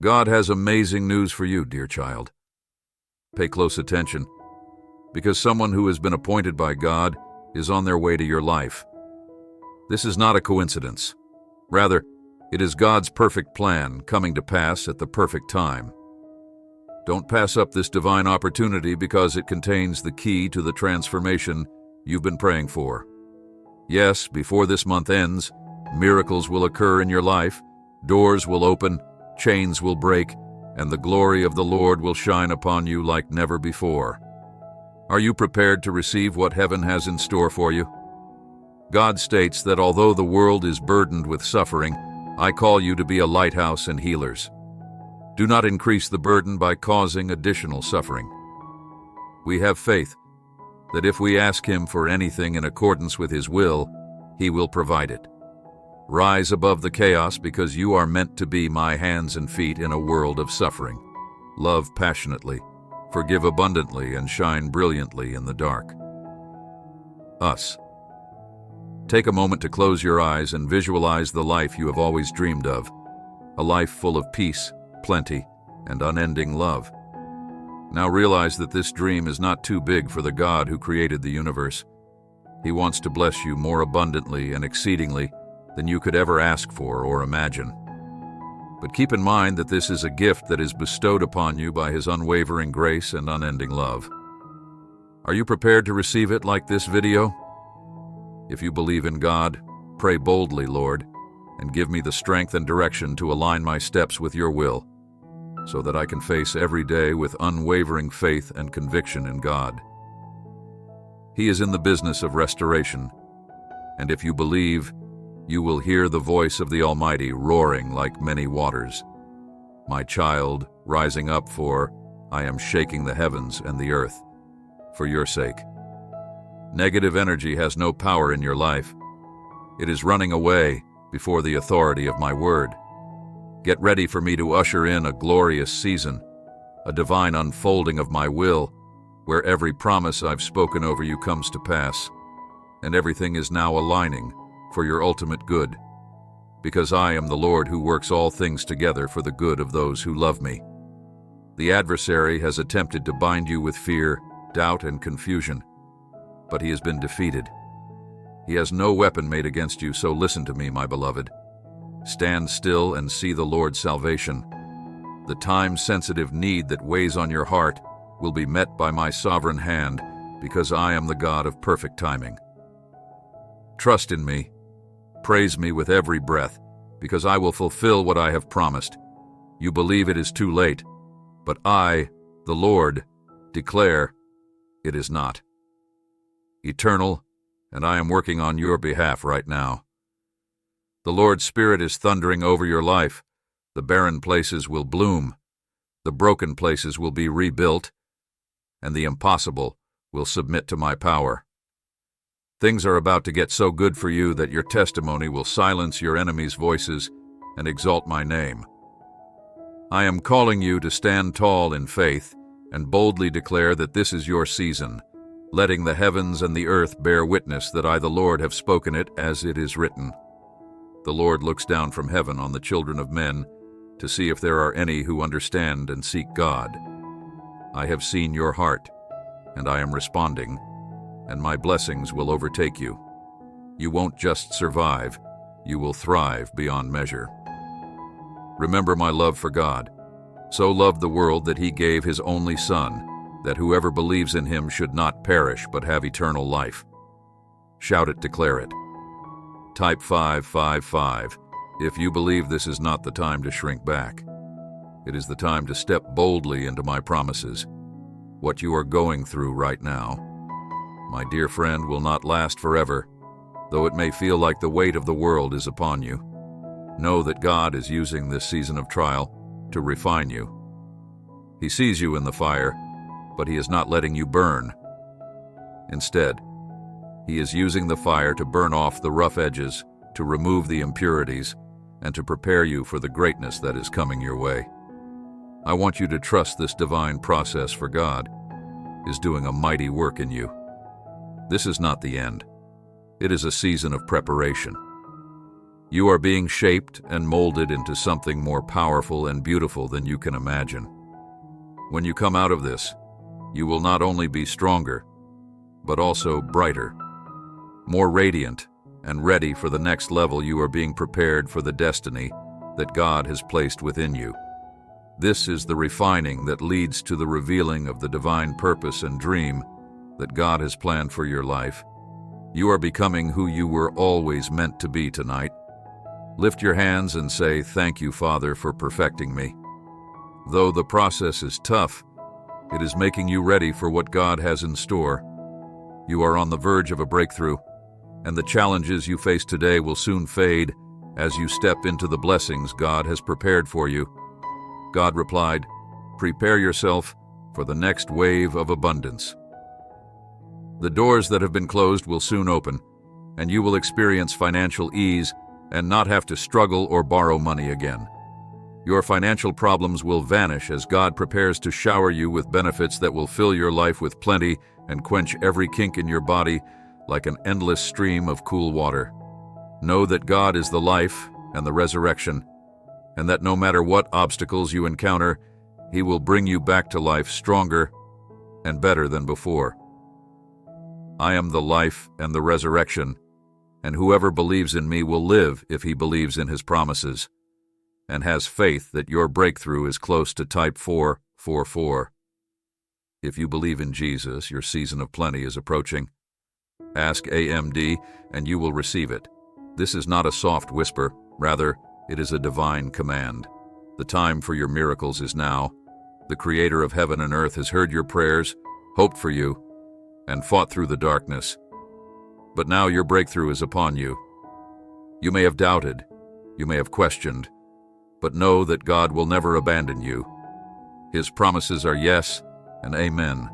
God has amazing news for you, dear child. Pay close attention, because someone who has been appointed by God is on their way to your life. This is not a coincidence. Rather, it is God's perfect plan coming to pass at the perfect time. Don't pass up this divine opportunity because it contains the key to the transformation you've been praying for. Yes, before this month ends, miracles will occur in your life, doors will open, chains will break, and the glory of the Lord will shine upon you like never before. Are you prepared to receive what heaven has in store for you? God states that although the world is burdened with suffering, I call you to be a lighthouse and healers. Do not increase the burden by causing additional suffering. We have faith that if we ask Him for anything in accordance with His will, He will provide it. Rise above the chaos because you are meant to be my hands and feet in a world of suffering. Love passionately, forgive abundantly, and shine brilliantly in the dark. Us. Take a moment to close your eyes and visualize the life you have always dreamed of, a life full of peace, plenty, and unending love. Now realize that this dream is not too big for the God who created the universe. He wants to bless you more abundantly and exceedingly than you could ever ask for or imagine. But keep in mind that this is a gift that is bestowed upon you by His unwavering grace and unending love. Are you prepared to receive it like this video? If you believe in God, pray boldly, Lord, and give me the strength and direction to align my steps with your will, so that I can face every day with unwavering faith and conviction in God. He is in the business of restoration, and if you believe, you will hear the voice of the Almighty roaring like many waters. My child, rising up, for I am shaking the heavens and the earth for your sake. Negative energy has no power in your life. It is running away before the authority of my word. Get ready for me to usher in a glorious season, a divine unfolding of my will, where every promise I've spoken over you comes to pass, and everything is now aligning for your ultimate good, because I am the Lord who works all things together for the good of those who love me. The adversary has attempted to bind you with fear, doubt, and confusion, but he has been defeated. He has no weapon made against you, so listen to me, my beloved. Stand still and see the Lord's salvation. The time-sensitive need that weighs on your heart will be met by my sovereign hand, because I am the God of perfect timing. Trust in me. Praise me with every breath, because I will fulfill what I have promised. You believe it is too late, but I, the Lord, declare it is not. Eternal, and I am working on your behalf right now. The Lord's Spirit is thundering over your life. The barren places will bloom, the broken places will be rebuilt, and the impossible will submit to my power. Things are about to get so good for you that your testimony will silence your enemies' voices and exalt my name. I am calling you to stand tall in faith and boldly declare that this is your season, letting the heavens and the earth bear witness that I, the Lord, have spoken it as it is written. The Lord looks down from heaven on the children of men to see if there are any who understand and seek God. I have seen your heart, and I am responding, and my blessings will overtake you. You won't just survive, you will thrive beyond measure. Remember my love for God. So loved the world that He gave His only Son, that whoever believes in Him should not perish but have eternal life. Shout it, declare it. Type 555 if you believe this is not the time to shrink back. It is the time to step boldly into my promises. What you are going through right now, my dear friend, will not last forever, though it may feel like the weight of the world is upon you. Know that God is using this season of trial to refine you. He sees you in the fire, but He is not letting you burn. Instead, He is using the fire to burn off the rough edges, to remove the impurities, and to prepare you for the greatness that is coming your way. I want you to trust this divine process, for God is doing a mighty work in you. This is not the end. It is a season of preparation. You are being shaped and molded into something more powerful and beautiful than you can imagine. When you come out of this, you will not only be stronger, but also brighter, more radiant, and ready for the next level. You are being prepared for the destiny that God has placed within you. This is the refining that leads to the revealing of the divine purpose and dream that God has planned for your life. You are becoming who you were always meant to be tonight. Lift your hands and say, "Thank you, Father, for perfecting me." Though the process is tough, it is making you ready for what God has in store. You are on the verge of a breakthrough, and the challenges you face today will soon fade as you step into the blessings God has prepared for you. God replied, "Prepare yourself for the next wave of abundance." The doors that have been closed will soon open, and you will experience financial ease and not have to struggle or borrow money again. Your financial problems will vanish as God prepares to shower you with benefits that will fill your life with plenty and quench every kink in your body like an endless stream of cool water. Know that God is the life and the resurrection, and that no matter what obstacles you encounter, He will bring you back to life stronger and better than before. I am the life and the resurrection, and whoever believes in me will live if he believes in His promises, and has faith that your breakthrough is close to type 444. If you believe in Jesus, your season of plenty is approaching. Ask AMD and you will receive it. This is not a soft whisper, rather, it is a divine command. The time for your miracles is now. The Creator of heaven and earth has heard your prayers, hoped for you, and fought through the darkness. But now your breakthrough is upon you. You may have doubted, you may have questioned, but know that God will never abandon you. His promises are yes and amen.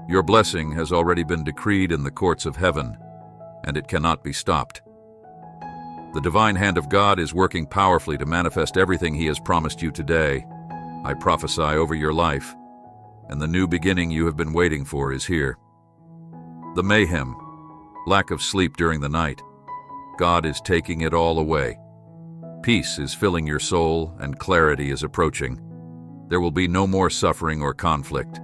Your blessing has already been decreed in the courts of heaven, and it cannot be stopped. The divine hand of God is working powerfully to manifest everything He has promised you today. I prophesy over your life, and the new beginning you have been waiting for is here. The mayhem, lack of sleep during the night, God is taking it all away. Peace is filling your soul, and clarity is approaching. There will be no more suffering or conflict.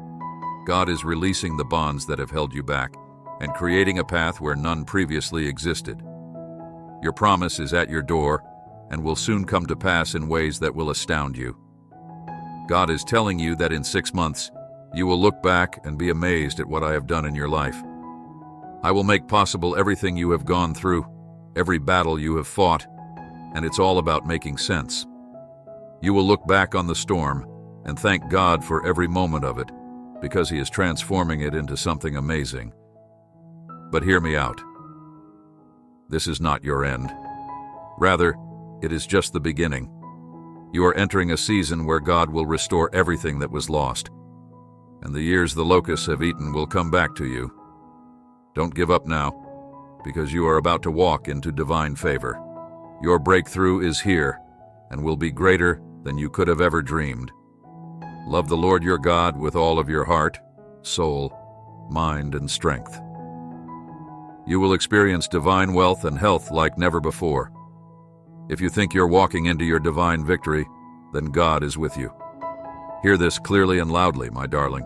God is releasing the bonds that have held you back and creating a path where none previously existed. Your promise is at your door and will soon come to pass in ways that will astound you. God is telling you that in 6 months, you will look back and be amazed at what I have done in your life. I will make possible everything you have gone through, every battle you have fought, and it's all about making sense. You will look back on the storm and thank God for every moment of it, because He is transforming it into something amazing. But hear me out. This is not your end. Rather, it is just the beginning. You are entering a season where God will restore everything that was lost, and the years the locusts have eaten will come back to you. Don't give up now, because you are about to walk into divine favor. Your breakthrough is here and will be greater than you could have ever dreamed. Love the Lord your God with all of your heart, soul, mind, and strength. You will experience divine wealth and health like never before. If you think you're walking into your divine victory, then God is with you. Hear this clearly and loudly, my darling.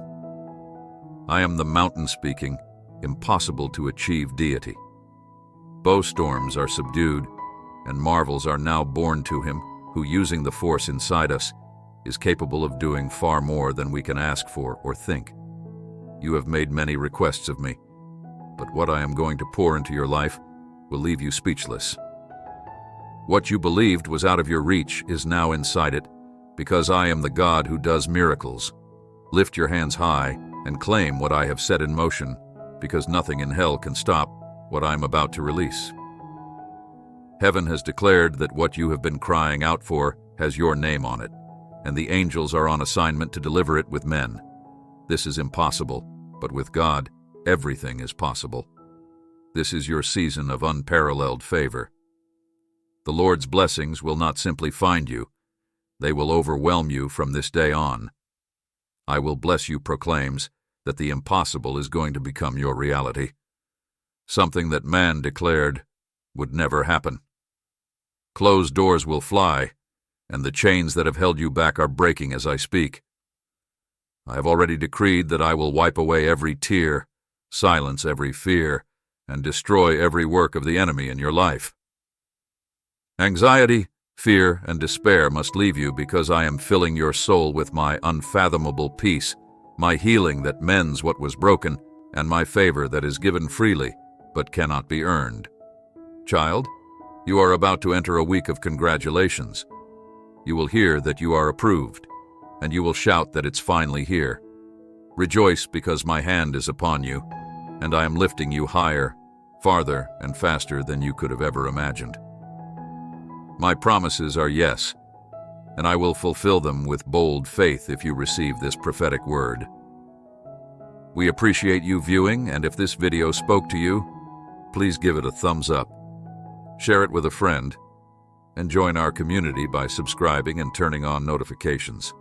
I am the mountain speaking, impossible to achieve deity. Bow storms are subdued, and marvels are now born to Him who, using the force inside us, is capable of doing far more than we can ask for or think. You have made many requests of me, but what I am going to pour into your life will leave you speechless. What you believed was out of your reach is now inside it, because I am the God who does miracles. Lift your hands high and claim what I have set in motion, because nothing in hell can stop what I am about to release. Heaven has declared that what you have been crying out for has your name on it, and the angels are on assignment to deliver it with men. This is impossible, but with God, everything is possible. This is your season of unparalleled favor. The Lord's blessings will not simply find you, they will overwhelm you from this day on. I will bless you proclaims that the impossible is going to become your reality. Something that man declared would never happen. Closed doors will fly, and the chains that have held you back are breaking as I speak. I have already decreed that I will wipe away every tear, silence every fear, and destroy every work of the enemy in your life. Anxiety, fear, and despair must leave you because I am filling your soul with my unfathomable peace, my healing that mends what was broken, and my favor that is given freely but cannot be earned. Child, you are about to enter a week of congratulations. You will hear that you are approved, and you will shout that it's finally here. Rejoice because my hand is upon you, and I am lifting you higher, farther, and faster than you could have ever imagined. My promises are yes, and I will fulfill them with bold faith if you receive this prophetic word. We appreciate you viewing, and if this video spoke to you, please give it a thumbs up. Share it with a friend, and join our community by subscribing and turning on notifications.